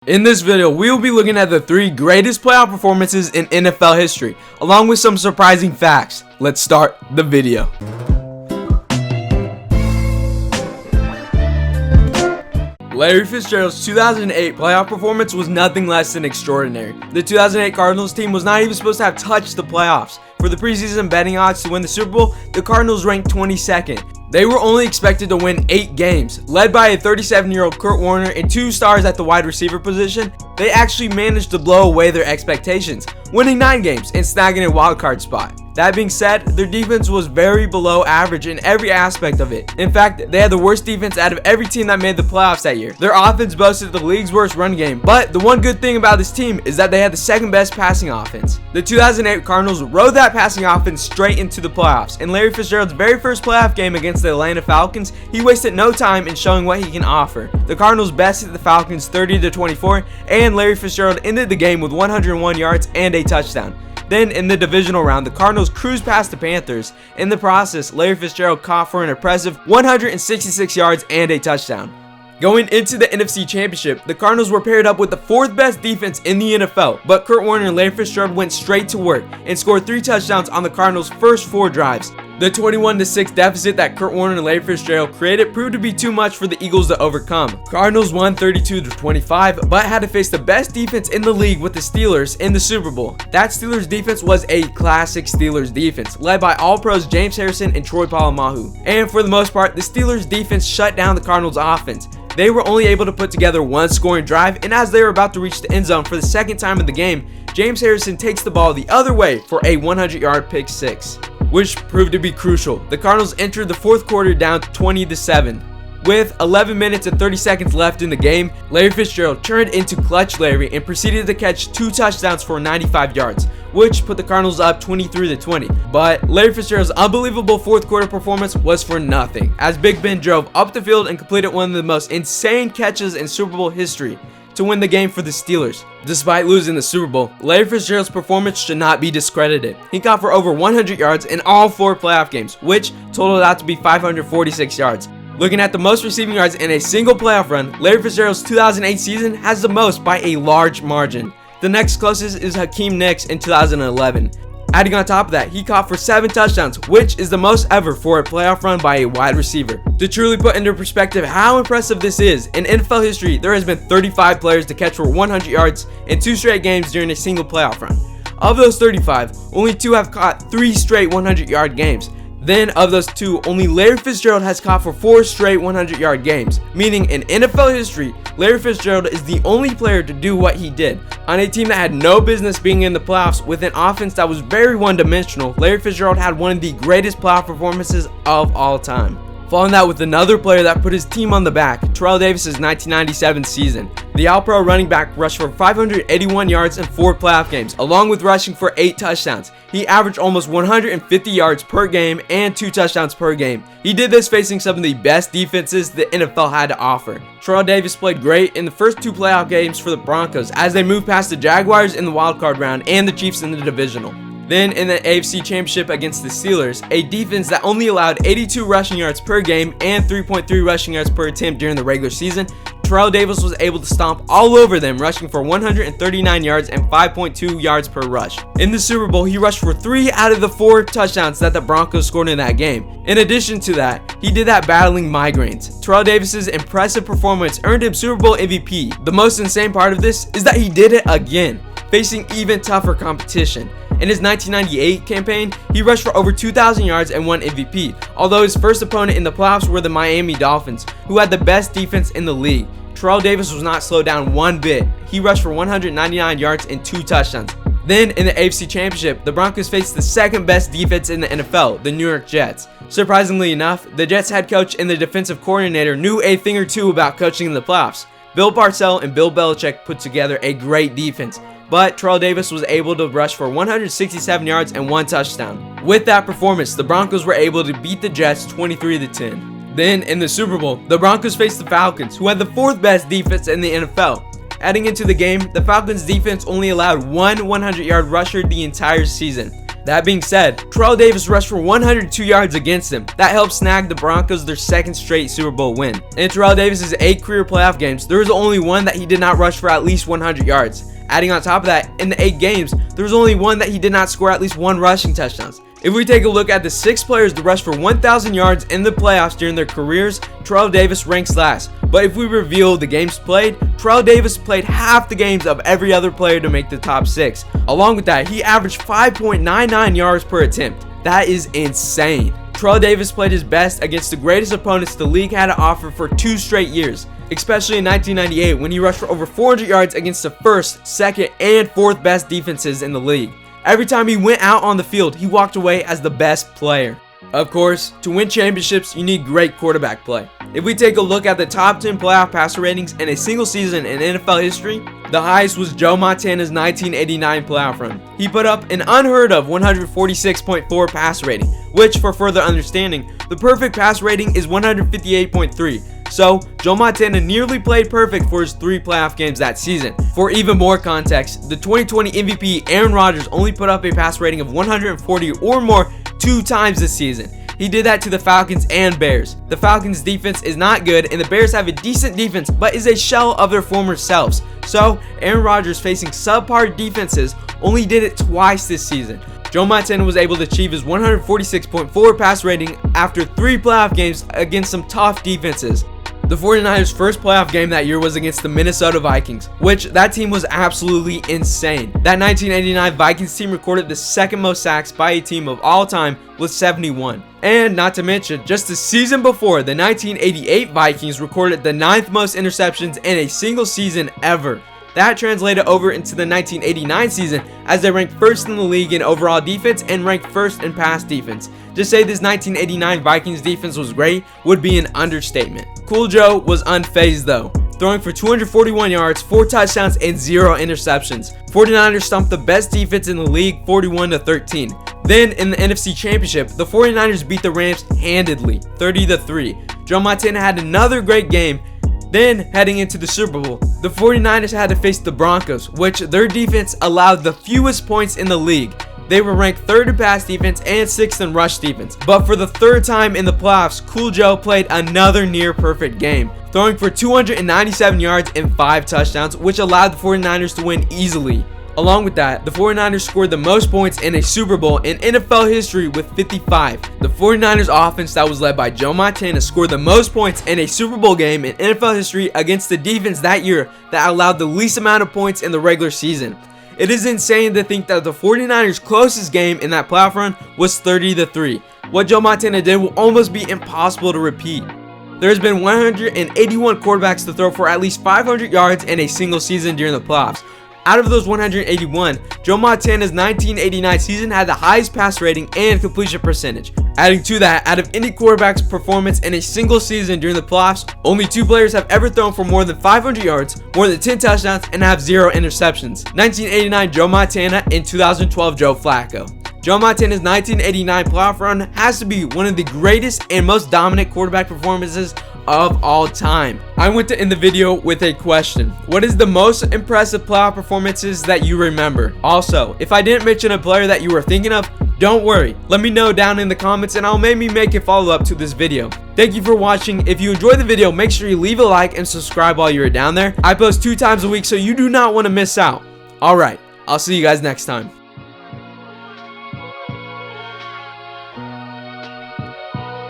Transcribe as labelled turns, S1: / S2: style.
S1: In this video, we will be looking at the 3 greatest playoff performances in NFL history, along with some surprising facts. Let's start the video. Larry Fitzgerald's 2008 playoff performance was nothing less than extraordinary. The 2008 Cardinals team was not even supposed to have touched the playoffs. For the preseason betting odds to win the Super Bowl, the Cardinals ranked 22nd. They were only expected to win 8 games. Led by a 37-year-old Kurt Warner and 2 stars at the wide receiver position, they actually managed to blow away their expectations, winning 9 games and snagging a wildcard spot. That being said, their defense was very below average in every aspect of it. In fact, they had the worst defense out of every team that made the playoffs that year. Their offense boasted the league's worst run game, but the one good thing about this team is that they had the second best passing offense. The 2008 Cardinals rode that passing offense straight into the playoffs. In Larry Fitzgerald's very first playoff game against the Atlanta Falcons, he wasted no time in showing what he can offer. The Cardinals bested the Falcons 30-24, and Larry Fitzgerald ended the game with 101 yards and a touchdown. Then in the divisional round, the Cardinals cruised past the Panthers. In the process, Larry Fitzgerald caught for an impressive 166 yards and a touchdown. Going into the NFC Championship, the Cardinals were paired up with the 4th best defense in the NFL, but Kurt Warner and Larry Fitzgerald went straight to work and scored 3 touchdowns on the Cardinals' first 4 drives. The 21-6 deficit that Kurt Warner and Larry Fitzgerald created proved to be too much for the Eagles to overcome. Cardinals won 32-25, but had to face the best defense in the league with the Steelers in the Super Bowl. That Steelers defense was a classic Steelers defense, led by All-Pros James Harrison and Troy Polamalu. And for the most part, the Steelers defense shut down the Cardinals offense. They were only able to put together 1 scoring drive, and as they were about to reach the end zone for the second time in the game, James Harrison takes the ball the other way for a 100-yard pick 6, which proved to be crucial. The Cardinals entered the 4th quarter down 20-7. With 11 minutes and 30 seconds left in the game, Larry Fitzgerald turned into Clutch Larry and proceeded to catch 2 touchdowns for 95 yards, which put the Cardinals up 23-20. But Larry Fitzgerald's unbelievable 4th quarter performance was for nothing, as Big Ben drove up the field and completed one of the most insane catches in Super Bowl history to win the game for the Steelers. Despite losing the Super Bowl, Larry Fitzgerald's performance should not be discredited. He caught for over 100 yards in all 4 playoff games, which totaled out to be 546 yards. Looking at the most receiving yards in a single playoff run, Larry Fitzgerald's 2008 season has the most by a large margin. The next closest is Hakeem Nicks in 2011. Adding on top of that, he caught for 7 touchdowns, which is the most ever for a playoff run by a wide receiver. To truly put into perspective how impressive this is, in NFL history, there has been 35 players to catch for 100 yards in 2 straight games during a single playoff run. Of those 35, only 2 have caught 3 straight 100-yard games. Then, of those 2, only Larry Fitzgerald has caught for 4 straight 100-yard games, meaning in NFL history, Larry Fitzgerald is the only player to do what he did. On a team that had no business being in the playoffs with an offense that was very one-dimensional, Larry Fitzgerald had one of the greatest playoff performances of all time. Following that with another player that put his team on the back, Terrell Davis' 1997 season. The All-Pro running back rushed for 581 yards in 4 playoff games, along with rushing for 8 touchdowns. He averaged almost 150 yards per game and 2 touchdowns per game. He did this facing some of the best defenses the NFL had to offer. Terrell Davis played great in the first 2 playoff games for the Broncos as they moved past the Jaguars in the wildcard round and the Chiefs in the divisional. Then in the AFC Championship against the Steelers, a defense that only allowed 82 rushing yards per game and 3.3 rushing yards per attempt during the regular season, Terrell Davis was able to stomp all over them, rushing for 139 yards and 5.2 yards per rush. In the Super Bowl, he rushed for 3 out of the 4 touchdowns that the Broncos scored in that game. In addition to that, he did that battling migraines. Terrell Davis's impressive performance earned him Super Bowl MVP. The most insane part of this is that he did it again, facing even tougher competition. In his 1998 campaign, he rushed for over 2,000 yards and won MVP, although his first opponent in the playoffs were the Miami Dolphins, who had the best defense in the league. Terrell Davis was not slowed down one bit. He rushed for 199 yards and 2 touchdowns. Then in the AFC Championship, the Broncos faced the second best defense in the NFL, the New York Jets. Surprisingly enough, the Jets head coach and the defensive coordinator knew a thing or two about coaching in the playoffs. Bill Parcells and Bill Belichick put together a great defense, but Terrell Davis was able to rush for 167 yards and 1 touchdown. With that performance, the Broncos were able to beat the Jets 23-10. Then in the Super Bowl, the Broncos faced the Falcons, who had the 4th best defense in the NFL. Adding into the game, the Falcons defense only allowed 1 100-yard rusher the entire season. That being said, Terrell Davis rushed for 102 yards against him. That helped snag the Broncos their second straight Super Bowl win. In Terrell Davis's 8 career playoff games, there was only one that he did not rush for at least 100 yards. Adding on top of that, in the 8 games, there was only one that he did not score at least 1 rushing touchdowns. If we take a look at the 6 players to rush for 1,000 yards in the playoffs during their careers, Terrell Davis ranks last. But if we reveal the games played, Terrell Davis played half the games of every other player to make the top 6. Along with that, he averaged 5.99 yards per attempt. That is insane. Terrell Davis played his best against the greatest opponents the league had to offer for 2 straight years, especially in 1998 when he rushed for over 400 yards against the first, second, and fourth best defenses in the league. Every time he went out on the field, he walked away as the best player. Of course, to win championships, you need great quarterback play. If we take a look at the top 10 playoff passer ratings in a single season in NFL history, the highest was Joe Montana's 1989 playoff run. He put up an unheard of 146.4 passer rating, which, for further understanding, the perfect passer rating is 158.3. So, Joe Montana nearly played perfect for his 3 playoff games that season. For even more context, the 2020 MVP Aaron Rodgers only put up a pass rating of 140 or more 2 times this season. He did that to the Falcons and Bears. The Falcons defense is not good and the Bears have a decent defense but is a shell of their former selves. So, Aaron Rodgers facing subpar defenses only did it twice this season. Joe Montana was able to achieve his 146.4 pass rating after 3 playoff games against some tough defenses. The 49ers' first playoff game that year was against the Minnesota Vikings, which that team was absolutely insane. That 1989 Vikings team recorded the second most sacks by a team of all time with 71. And not to mention, just the season before, the 1988 Vikings recorded the 9th most interceptions in a single season ever. That translated over into the 1989 season as they ranked first in the league in overall defense and ranked first in pass defense. To say this 1989 Vikings defense was great would be an understatement. Cool Joe was unfazed though, throwing for 241 yards, 4 touchdowns, and 0 interceptions. 49ers stomped the best defense in the league 41-13. Then in the NFC Championship, the 49ers beat the Rams handedly, 30-3. Joe Montana had another great game. Then, heading into the Super Bowl, the 49ers had to face the Broncos, which their defense allowed the fewest points in the league. They were ranked 3rd in pass defense and 6th in rush defense. But for the 3rd time in the playoffs, Cool Joe played another near-perfect game, throwing for 297 yards and 5 touchdowns, which allowed the 49ers to win easily. Along with that, the 49ers scored the most points in a Super Bowl in NFL history with 55. The 49ers offense that was led by Joe Montana scored the most points in a Super Bowl game in NFL history against the defense that year that allowed the least amount of points in the regular season. It is insane to think that the 49ers' closest game in that playoff run was 30-3. What Joe Montana did will almost be impossible to repeat. There has been 181 quarterbacks to throw for at least 500 yards in a single season during the playoffs. Out of those 181, Joe Montana's 1989 season had the highest pass rating and completion percentage. Adding to that, out of any quarterback's performance in a single season during the playoffs, only 2 players have ever thrown for more than 500 yards, more than 10 touchdowns, and have 0 interceptions. 1989 Joe Montana and 2012 Joe Flacco. Joe Montana's 1989 playoff run has to be one of the greatest and most dominant quarterback performances of all time. I went to end the video with a question. What is the most impressive playoff performances that you remember? Also, if I didn't mention a player that you were thinking of, don't worry. Let me know down in the comments and I'll maybe make a follow-up to this video. Thank you for watching. If you enjoyed the video, make sure you leave a like and subscribe while you're down there. I post 2 times a week, so you do not want to miss out. Alright, I'll see you guys next time.